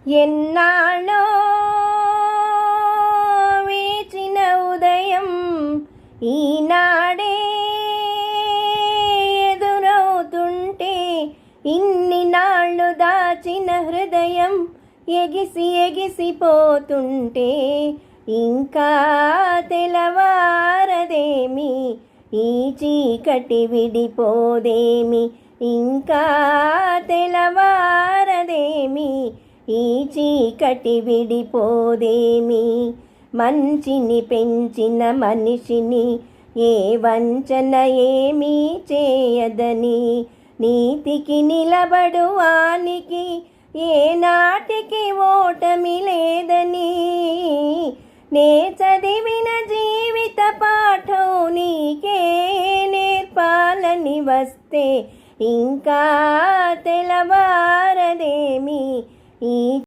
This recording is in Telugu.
ఎన్నాళ్ళో వేచిన ఉదయం ఈనాడే ఎదురవుతుంటే, ఇన్ని నాళ్ళు దాచిన హృదయం ఎగిసి ఎగిసిపోతుంటే, ఇంకా తెలవారదేమి ఈ చీకటి విడిపోదేమి, ఇంకా తెలవారదేమి ఈ చీకటి విడిపోదేమి. మంచిని పెంచిన మనిషిని ఏ వంచన ఏమీ చేయదని, నీతికి నిలబడు వానికి ఏ నాటికి ఓటమి లేదని, నే చదివిన జీవిత పాఠం నీకే నేర్పాలని వస్తే, ఇంకా తెలవారదేమి ఈ